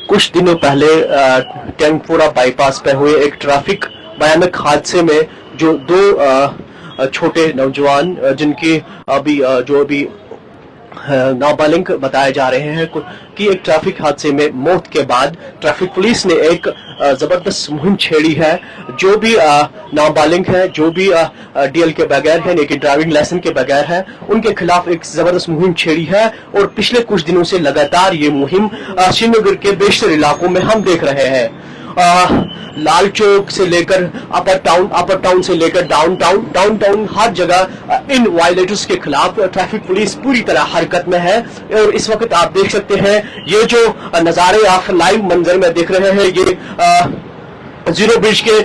कुछ दिनों पहले टैंकपुरा बाईपास पर हुए एक ट्रैफिक भयानक हादसे में जो दो छोटे नौजवान जिनकी अभी नाबालिग बताए जा रहे हैं कि एक ट्रैफिक हादसे में मौत के बाद ट्रैफिक पुलिस ने एक जबरदस्त मुहिम छेड़ी है। जो भी नाबालिग है, जो भी डीएल के बगैर है, लेकिन ड्राइविंग लाइसेंस के बगैर है, उनके खिलाफ एक जबरदस्त मुहिम छेड़ी है। और पिछले कुछ दिनों से लगातार ये मुहिम श्रीनगर के बेशतर इलाकों में हम देख रहे हैं। लाल चौक से लेकर अपर टाउन से लेकर डाउन टाउन हर जगह इन वायलेटर्स के खिलाफ ट्रैफिक पुलिस पूरी तरह हरकत में है। और इस वक्त आप देख सकते हैं ये जो नजारे आप लाइव मंजर में देख रहे हैं, ये जीरो ब्रिज के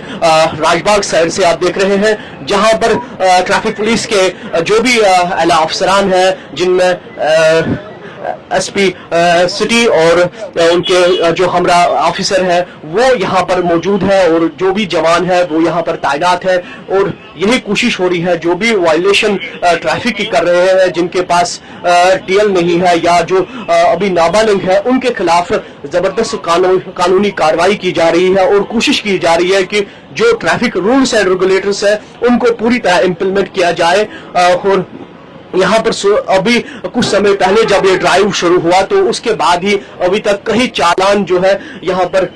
राजबाग साइड से आप देख रहे हैं, जहां पर ट्रैफिक पुलिस के जो भी आला अफसरान हैं, जिनमें एसपी सिटी और उनके जो हमरा ऑफिसर है वो यहाँ पर मौजूद है, और जो भी जवान है वो यहाँ पर तैनात है। और यही कोशिश हो रही है जो भी वायलेशन ट्रैफिक की कर रहे हैं, जिनके पास डीएल नहीं है या जो अभी नाबालिग है, उनके खिलाफ जबरदस्त कानूनी कार्रवाई की जा रही है। और कोशिश की जा रही है कि जो ट्रैफिक रूल्स एंड रेगुलेटर्स है उनको पूरी तरह इम्प्लीमेंट किया जाए। और यहाँ पर अभी कुछ समय पहले जब ये ड्राइव शुरू हुआ तो उसके बाद ही अभी तक कई चालान जो है यहाँ पर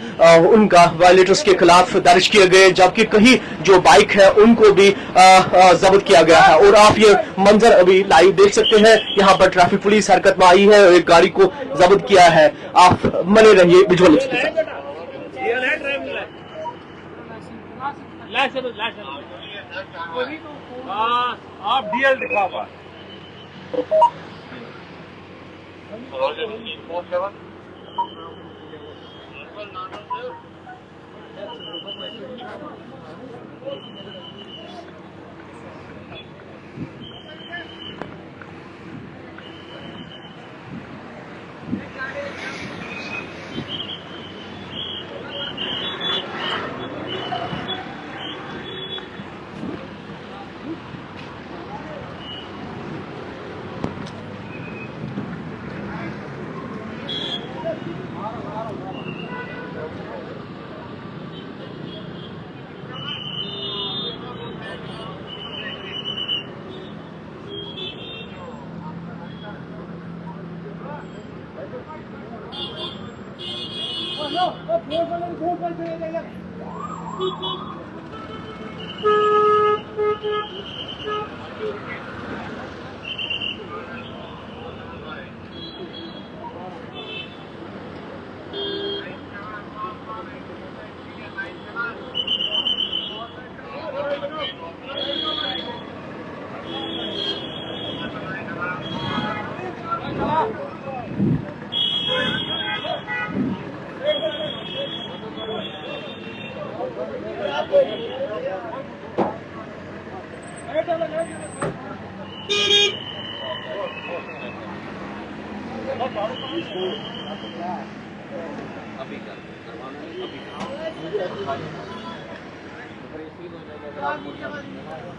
उनका वायलेटर्स के खिलाफ दर्ज किए गए, जबकि कई जो बाइक है उनको भी जब्त किया गया है। और आप ये मंजर अभी लाइव देख सकते हैं, यहाँ पर ट्रैफिक पुलिस हरकत में आई है और एक गाड़ी को जब्त किया है। आप बने रहिए विजुअल के साथ। आप डीएल दिखा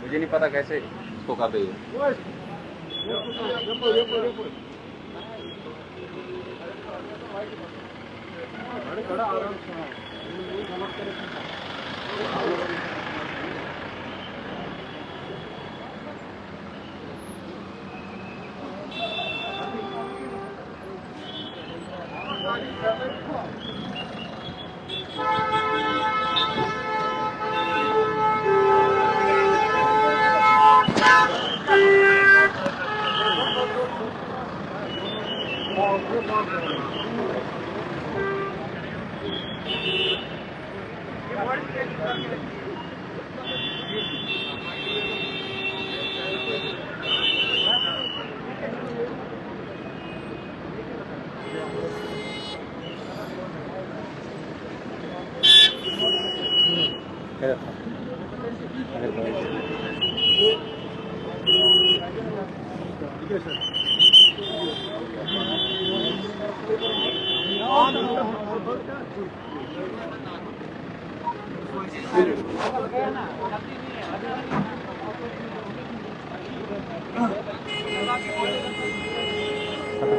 मुझे नहीं पता कैसे इसको कर रही है।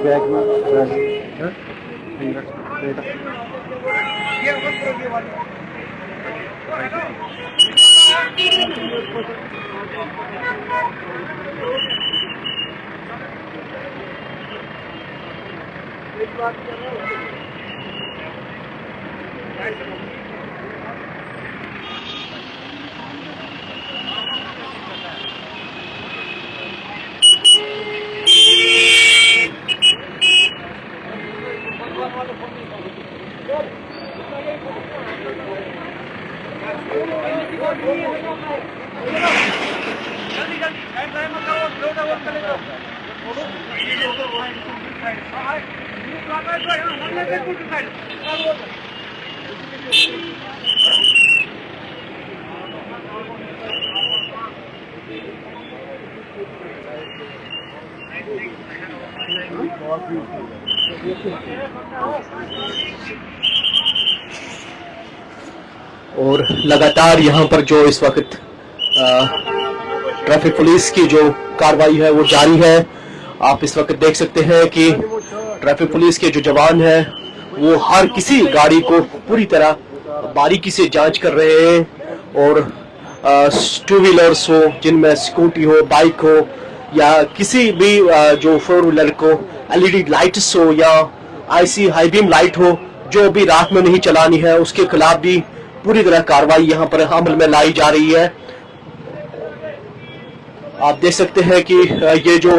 बैग में और लगातार यहाँ पर जो इस वक्त ट्रैफिक पुलिस की जो कार्रवाई है वो जारी है। आप इस वक्त देख सकते हैं कि ट्रैफिक पुलिस के जो जवान हैं वो हर किसी गाड़ी को पूरी तरह बारीकी से जांच कर रहे हैं और टू व्हीलर्स हो, जिनमें स्कूटी हो, बाइक हो या किसी भी जो फोर व्हीलर को एलईडी लाइट्स हो या आईसी हाई बीम लाइट हो, जो भी रात में नहीं चलानी है, उसके खिलाफ भी पूरी तरह कार्रवाई यहाँ पर अमल में लाई जा रही है। आप देख सकते हैं कि ये जो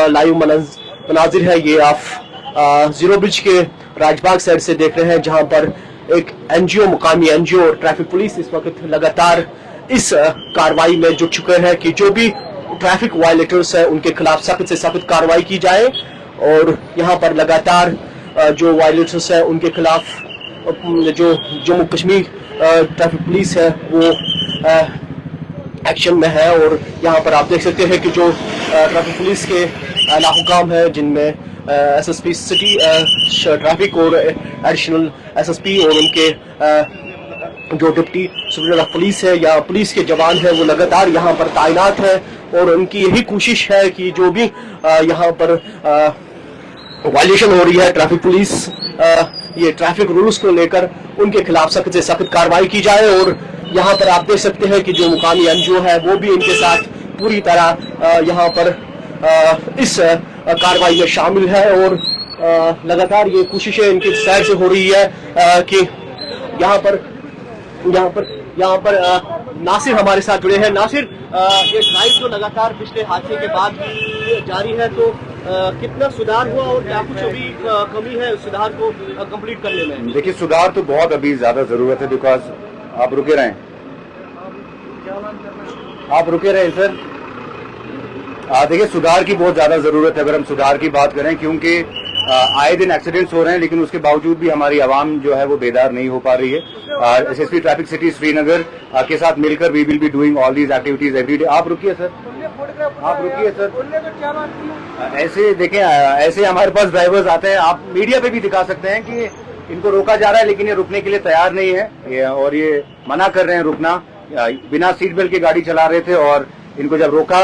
लाइव मनाजिर है ये आप जीरो ब्रिज के राजबाग साइड से देख रहे हैं, जहां पर एक एनजीओ, मुकामी एनजीओ और ट्रैफिक पुलिस इस वक्त लगातार इस कार्रवाई में जुट चुके हैं कि जो भी ट्रैफिक वायलेटर्स है उनके खिलाफ सख्त से सख्त कार्रवाई की जाए। और यहाँ पर लगातार जो वायलेटर्स है उनके खिलाफ जो जम्मू कश्मीर ट्रैफिक पुलिस है वो एक्शन में है। और यहाँ पर आप देख सकते हैं कि जो ट्रैफिक पुलिस के आला हुकाम है, जिनमें एसएसपी सिटी ट्रैफिक और एडिशनल एसएसपी और उनके जो डिप्टी सुपरिटेंडेंट ऑफ पुलिस है या पुलिस के जवान है, वो लगातार यहाँ पर तैनात है और उनकी यही कोशिश है कि जो भी यहाँ पर वायलेशन हो रही है ट्रैफिक पुलिस ये ट्रैफिक रूल्स को लेकर उनके खिलाफ सख्त से सख्त कार्रवाई की जाए। और यहाँ पर आप देख सकते हैं कि जो मुकामी एनजीओ है वो भी इनके साथ पूरी तरह यहाँ पर इस कार्रवाई में शामिल है और लगातार ये कोशिशें इनकी साइड से हो रही है कि यहाँ पर नासिर हमारे साथ जुड़े हैं। नासिर, ये ड्राइव जो लगातार पिछले हादसे के बाद भी जारी है, तो कितना सुधार हुआ और क्या कुछ अभी कमी है सुधार को कंप्लीट करने में? देखिए, सुधार तो बहुत अभी ज्यादा जरूरत है, बिकॉज आप रुके रहें सर। देखिए, सुधार की बहुत ज्यादा जरूरत है अगर हम सुधार की बात करें, क्योंकि आए दिन एक्सीडेंट्स हो रहे हैं, लेकिन उसके बावजूद भी हमारी आवाम जो है वो बेदार नहीं हो पा रही है। एसएसपी ट्रैफिक सिटी श्रीनगर के साथ मिलकर we will be doing all these activities every day. आप रुकिए सर। ऐसे देखें, ऐसे हमारे पास ड्राइवर्स आते हैं, आप मीडिया पे भी दिखा सकते हैं कि इनको रोका जा रहा है लेकिन ये रुकने के लिए तैयार नहीं है और ये मना कर रहे हैं रुकना। बिना सीट बेल्ट की गाड़ी चला रहे थे और इनको जब रोका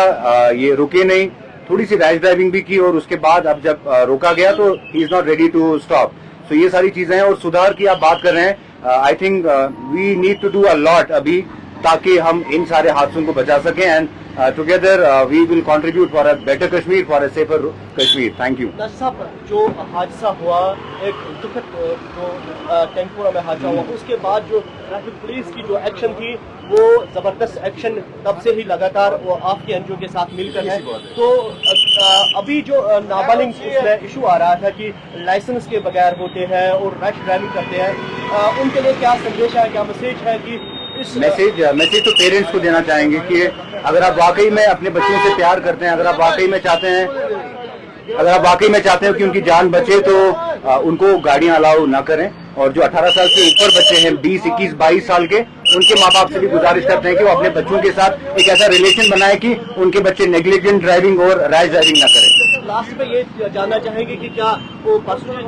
ये रुके नहीं, थोड़ी सी रैश ड्राइविंग भी की और उसके बाद अब जब रोका गया तो he is not ready to stop. So ये सारी चीजें हैं और सुधार की आप बात कर रहे हैं। I think we need to do a lot अभी, ताकि हम इन सारे हादसों को बचा सकें and together we will contribute for a better Kashmir, for a safer Kashmir. Thank you. साहब, जो हादसा हुआ, एक दुखद जो टेम्पोरा में हादसा हुआ, उसके बाद जो ट्रैफिक पुलिस की जो एक्शन थी वो जबरदस्त एक्शन तब से ही लगातार वो आपके एनजीओ के साथ मिलकर है। तो अभी जो नाबालिग उसमें इशू आ रहा था कि लाइसेंस के बगैर होते हैं और रैश ड्राइविंग करते हैं, उनके लिए क्या संदेश है, क्या मैसेज है कि मैसेज तो पेरेंट्स को देना चाहेंगे कि अगर आप वाकई में अपने बच्चों से प्यार करते हैं, अगर आप वाकई में चाहते हैं कि उनकी जान बचे, तो उनको गाड़ियां अलाउ ना करें। और जो 18 साल से ऊपर बच्चे हैं, 20, 21, 22 साल के, उनके माँ बाप से भी गुजारिश करते हैं कि वो अपने बच्चों के साथ एक ऐसा रिलेशन बनाए कि उनके बच्चे नेग्लिजेंट ड्राइविंग और रैश ड्राइविंग ना करें। लास्ट में ये जानना चाहेंगे कि क्या वो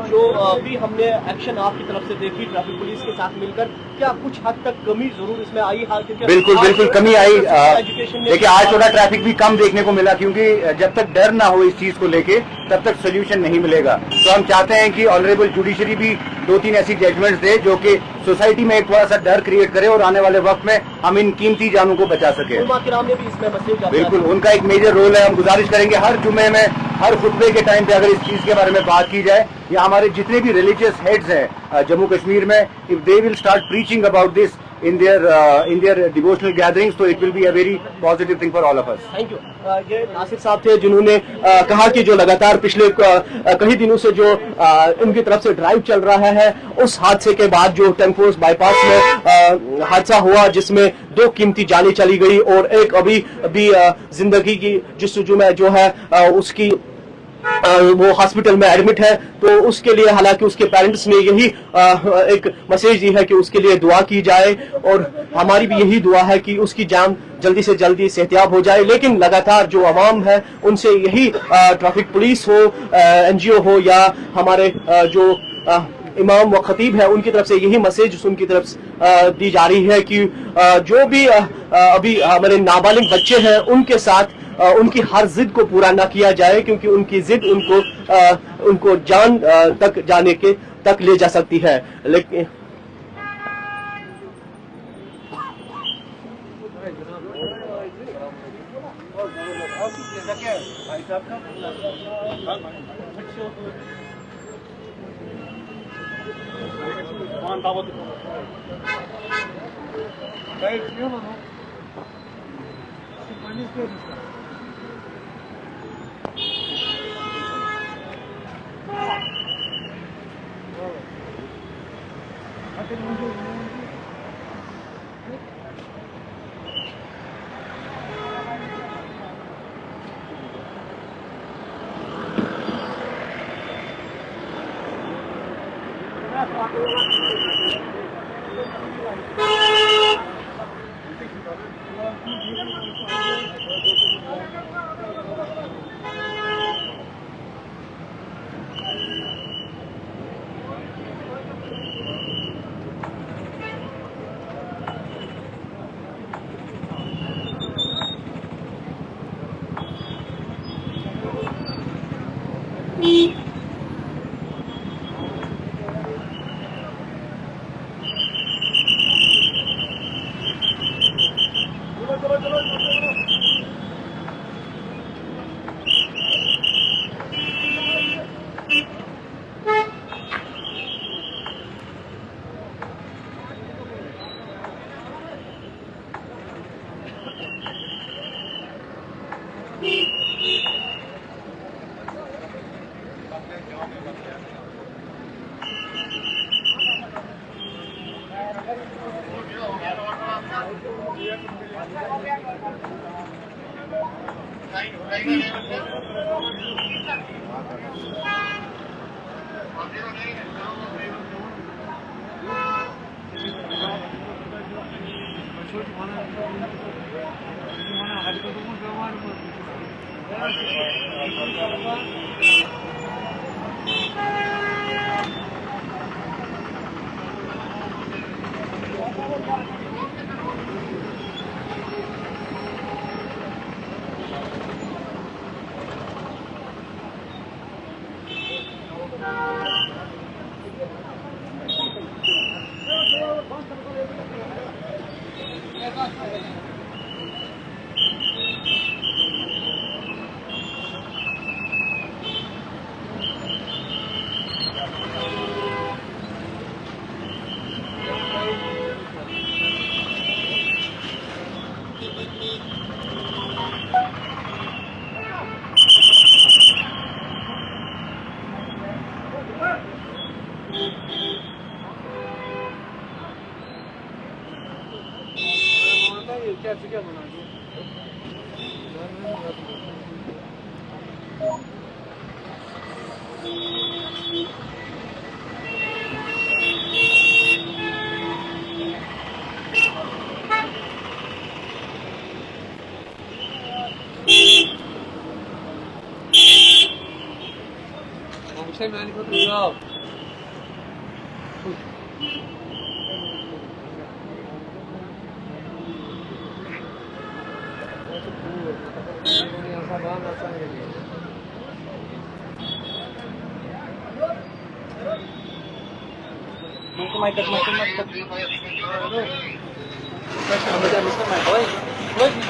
जो भी हमने एक्शन आपकी तरफ से देखी ट्रैफिक पुलिस के साथ मिलकर, क्या कुछ हद तक कमी जरूर इसमें आई? बिल्कुल कमी आई। देखिए, आज थोड़ा ट्रैफिक भी कम देखने को मिला, क्योंकि जब तक डर ना हो इस चीज को लेके तब तक सोल्यूशन नहीं मिलेगा। तो हम चाहते हैं कि ऑनरेबल जुडिशरी भी 2-3 ऐसी जजमेंट्स दे जो कि सोसाइटी में एक थोड़ा सा डर क्रिएट करे और आने वाले वक्त में हम इन कीमती जानों को बचा सके। ने भी इसमें मैसेज बिल्कुल, उनका एक मेजर रोल है। हम गुजारिश करेंगे हर जुमे में, हर खुतबे के टाइम पे अगर इस चीज के बारे में बात की जाए, या हमारे जितने भी रिलीजियस हेड्स हैं जम्मू कश्मीर में, if they will start preaching about this in their devotional gatherings, so it will be a very positive thing for all of us. Thank you. ये नासिर साहब थे जिन्होंने कहा कि जो लगातार पिछले कई दिनों से जो इनकी तरफ से ड्राइव चल रहा है, उस हादसे के बाद जो टेंफोर्स बाईपास में हादसा हुआ जिसमें 2 कीमती जानें चली गई और एक अभी जिंदगी की जस्तजू में जो है उसकी वो हॉस्पिटल में एडमिट है। तो उसके लिए हालांकि उसके पेरेंट्स ने यही एक मैसेज दी है कि उसके लिए दुआ की जाए, और हमारी भी यही दुआ है कि उसकी जान जल्दी से जल्दी सेहतियाब हो जाए। लेकिन लगातार जो आवाम है उनसे यही ट्रैफिक पुलिस हो, NGO हो या हमारे जो इमाम व खतीब है उनकी तरफ से यही मैसेज उनकी तरफ दी जा रही है कि जो भी अभी हमारे नाबालिग बच्चे हैं उनके साथ उनकी हर जिद को पूरा ना किया जाए, क्योंकि उनकी जिद उनको जान तक जाने के तक ले जा सकती है। लेकिन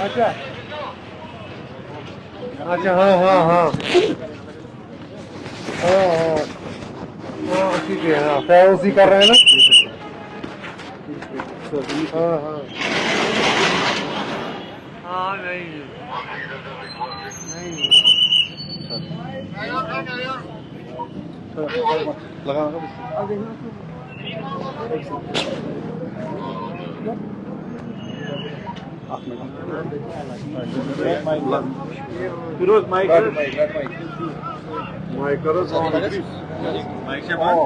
अच्छा अच्छा हाँ हाँ हाँ हाँ ठीक है हाँ क्या उसी कर रहे हैं ना हाँ हाँ हाँ नहीं लगा फिरोज माइक माइक करो माइक से बात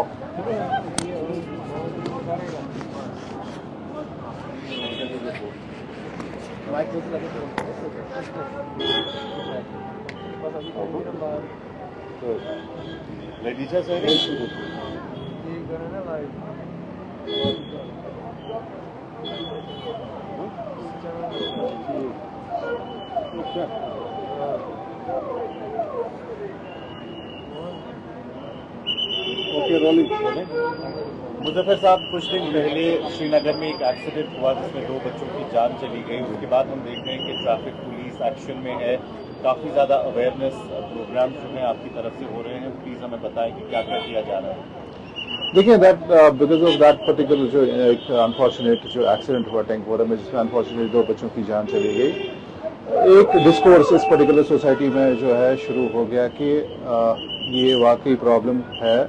लेडीजा से ओके रोलिंग मुजफ्फर साहब कुछ दिन पहले श्रीनगर में एक एक्सीडेंट हुआ जिसमें 2 बच्चों की जान चली गई। उसके बाद हम देख रहे हैं कि ट्रैफिक पुलिस एक्शन में है, काफ़ी ज़्यादा अवेयरनेस प्रोग्राम जो हैं आपकी तरफ से हो रहे हैं। प्लीज़ हमें बताएं कि क्या क्या किया जा रहा है। देखिए that because of that particular जो एक अनफॉर्चुनेट जो एक्सीडेंट हुआ टैंकपोरा में जिसमें अनफॉर्चुनेट 2 बच्चों की जान चली गई, एक डिस्कोर्स इस पर्टिकुलर सोसाइटी में जो है शुरू हो गया कि ये वाकई प्रॉब्लम है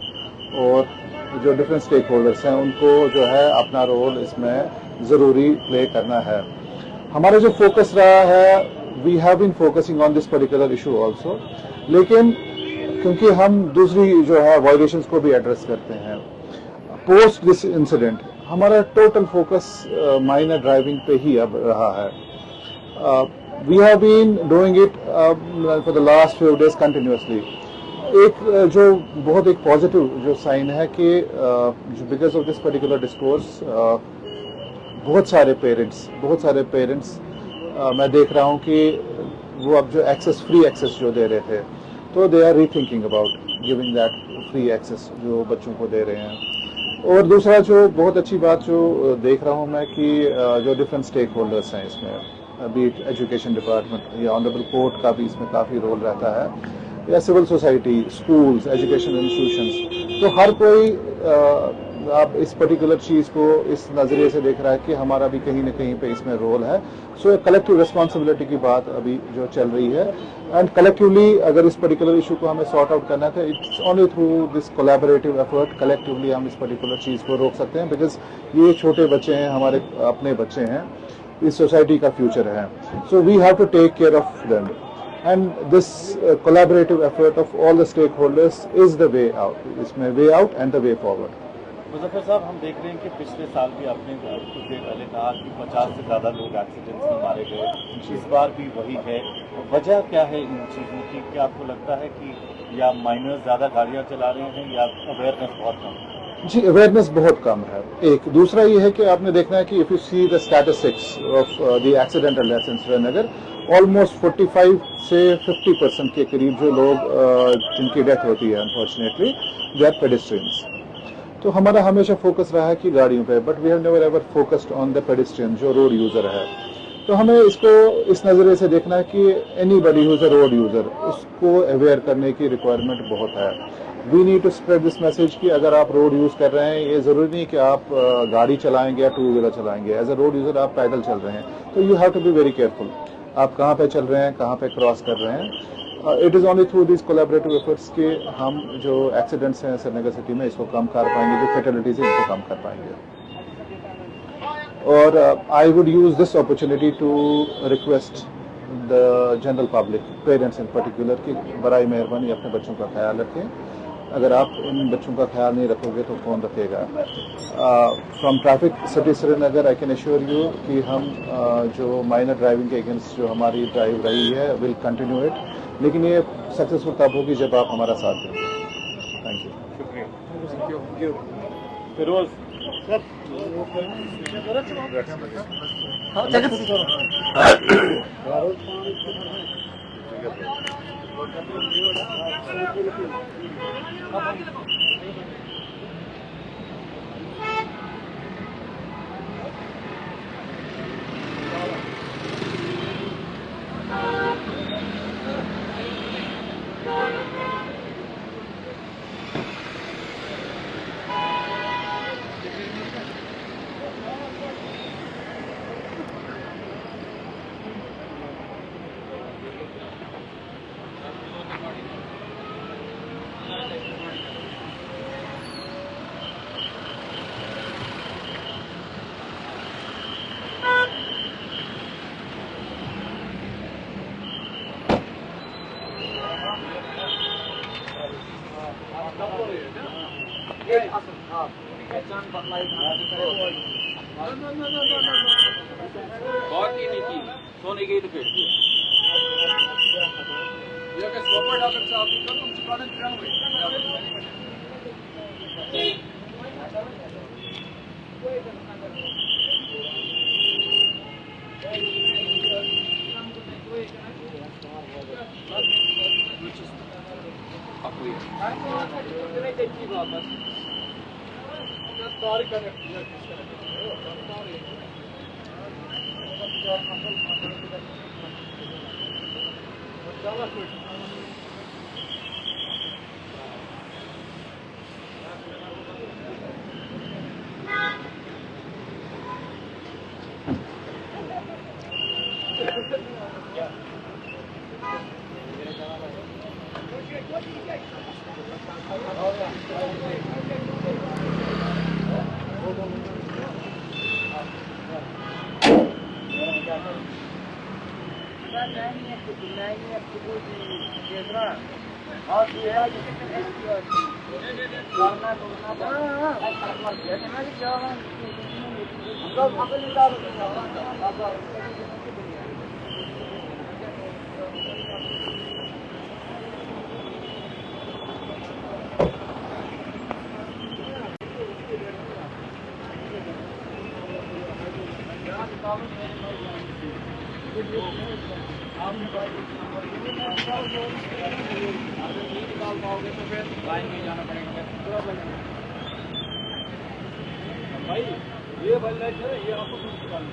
और जो डिफरेंट स्टेक होल्डर्स हैं उनको जो है अपना रोल इसमें ज़रूरी प्ले करना है। हमारा जो फोकस रहा है, we have been focusing on this particular issue also, लेकिन क्योंकि हम दूसरी जो है वायलेशंस को भी एड्रेस करते हैं, पोस्ट दिस इंसिडेंट हमारा टोटल फोकस माइनर ड्राइविंग पे ही अब रहा है। We have been doing it for the last few days continuously. एक जो बहुत एक पॉजिटिव जो साइन है कि because of this particular discourse बहुत सारे पेरेंट्स मैं देख रहा हूं कि वो अब जो फ्री एक्सेस जो दे रहे थे, तो they are rethinking about giving that free access जो बच्चों को दे रहे हैं। और दूसरा जो बहुत अच्छी बात जो देख रहा हूं मैं कि जो डिफरेंट स्टेक होल्डर्स हैं इसमें, बी इट एजुकेशन डिपार्टमेंट या ऑनरेबल कोर्ट का भी इसमें काफ़ी रोल रहता है, या civil society, schools, education institutions, तो हर कोई अब इस पर्टिकुलर चीज़ को इस नज़रिए से देख रहा है कि हमारा भी कहीं ना कहीं पे इसमें रोल है। सो एक कलेक्टिव रिस्पॉन्सिबिलिटी की बात अभी जो चल रही है, एंड कलेक्टिवली अगर इस पर्टिकुलर इशू को हमें सॉर्ट आउट करना था, it's only through this collaborative effort. Collectively हम इस पर्टिकुलर चीज़ को रोक सकते हैं, बिकॉज ये छोटे बच्चे हैं, हमारे अपने बच्चे हैं, इस सोसाइटी का फ्यूचर है। So we have to take care of them, and this collaborative effort of all the stakeholders is the way out, इसमें way out and the way forward। Muzaffar साहब, हम देख रहे हैं कि पिछले साल भी आपने कुछ देर पहले कहा कि 50 से ज़्यादा लोग एक्सीडेंट्स में मारे गए, इस बार भी वही है। वजह क्या है इन चीज़ों की? क्या आपको लगता है कि या माइनर्स ज़्यादा गाड़ियाँ चला रहे हैं या अवेयरनेस बहुत कम है? जी, अवेयरनेस बहुत कम है। एक दूसरा ये है कि आपने देखना है कि if you see the statistics of the accidental deaths in Srinagar, almost 45 से 50% के करीब जो लोग जिनकी डेथ होती है अनफॉर्चुनेटली, दे आर पेडेस्ट्रियंस। तो हमारा हमेशा फोकस रहा है कि गाड़ियों पे, but we have never ever focused on the pedestrian जो रोड यूजर है। तो हमें इसको इस नज़रिए से देखना है कि anybody who is a road user, उसको अवेयर करने की रिक्वायरमेंट बहुत है। We need to spread this message कि अगर आप रोड यूज कर रहे हैं, ये जरूरी नहीं कि आप गाड़ी चलाएंगे या 2 व्हीलर चलाएंगे। एज अ रोड यूजर आप पैदल चल रहे हैं, तो you have to be very careful. आप कहाँ पे चल रहे हैं, कहाँ पे क्रॉस कर रहे हैं। It is only through this collaborative efforts के हम जो एक्सीडेंट्स हैं श्रीनगर सिटी में, इसको कम कर पाएंगे, जो फेटलिटीज है इनको कम कर पाएंगे। और I would use this opportunity to request the general public, parents in particular, कि बराए मेहरबानी अपने बच्चों का ख्याल रखें। अगर आप इन बच्चों का ख्याल नहीं रखोगे तो कौन रखेगा? From traffic city Srinagar I can assure you कि हम जो माइनर ड्राइविंग के अगेंस्ट जो हमारी ड्राइव रही है, विल कंटिन्यू इट, लेकिन ये सक्सेसफुल तब होगी जब आप हमारा साथ दें। Thank you. शुक्रिया। फिरोज सर, बहुत ही नहीं की सोने गई तो फिर ये अगर सोपर डॉक्टर साहब तो तुम चुकाने चाहोगे भाई ये बल है ये आपको निकाल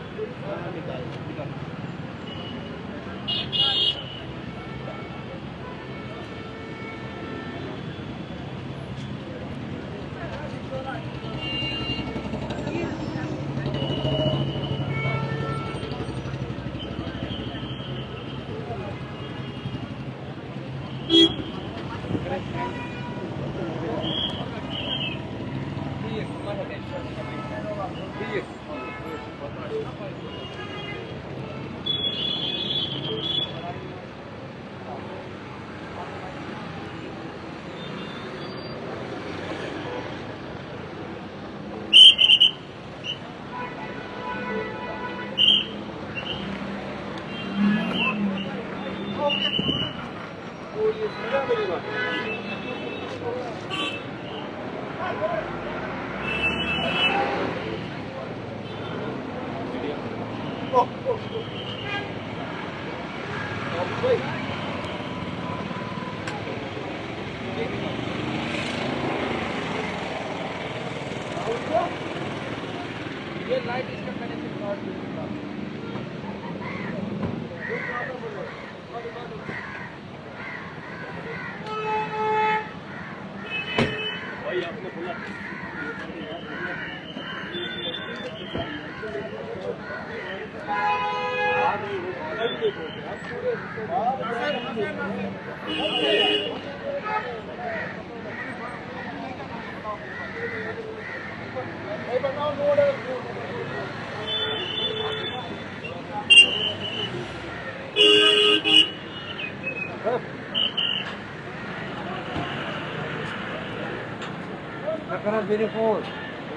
Телефон,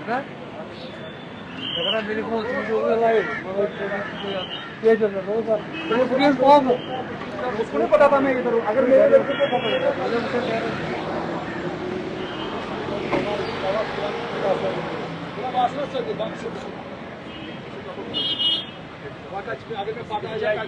да? Когда телефон уже лайв, उसको नहीं पता था मैं इधर हूँ। अगर मेरे लड़के को पता आगे में पाता जाएगा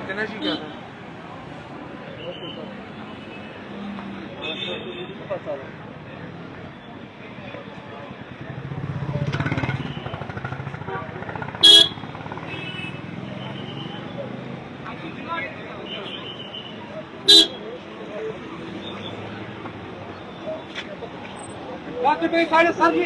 कितना जी क्या था सर जी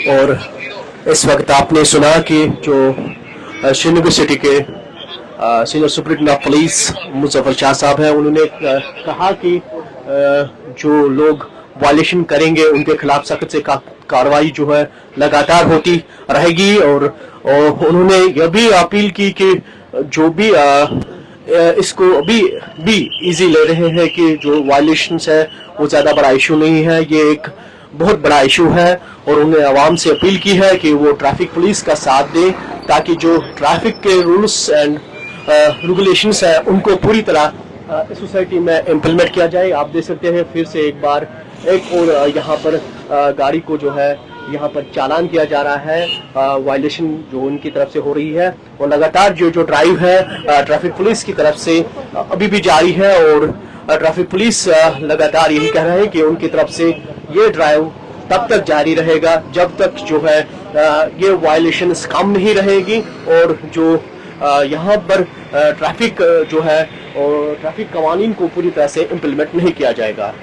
और इस वक्त आपने सुना कि जो श्रीनगर सिटी के senior superintendent of police Muzaffar Shah साहब हैं, उन्होंने कहा कि जो लोग वायलेशन करेंगे उनके खिलाफ सख्त से कार्रवाई जो है लगातार होती रहेगी। और उन्होंने यह भी अपील की कि जो भी इसको अभी भी इजी ले रहे हैं कि जो वायलेशंस है वो ज्यादा बड़ा इशू नहीं है, ये एक बहुत बड़ा इशू है। और उन्होंने आवाम से अपील की है कि वो ट्रैफिक पुलिस का साथ दें ताकि जो ट्रैफिक के रूल्स एंड रेगुलेशंस है उनको पूरी तरह इस सोसाइटी में इम्प्लीमेंट किया जाए। आप देख सकते हैं फिर से एक बार एक और यहाँ पर गाड़ी को जो है यहाँ पर चालान किया जा रहा है, वायलेशन जो उनकी तरफ से हो रही है। और लगातार जो ड्राइव है ट्रैफिक पुलिस की तरफ से अभी भी जारी है और ट्रैफिक पुलिस लगातार यही कह रहे हैं कि उनकी तरफ से ये ड्राइव तब तक जारी रहेगा जब तक जो है ये वायलेशंस कम नहीं रहेगी और जो यहाँ पर ट्रैफिक जो है और ट्रैफिक कवानीन को पूरी तरह से इम्प्लीमेंट नहीं किया जाएगा।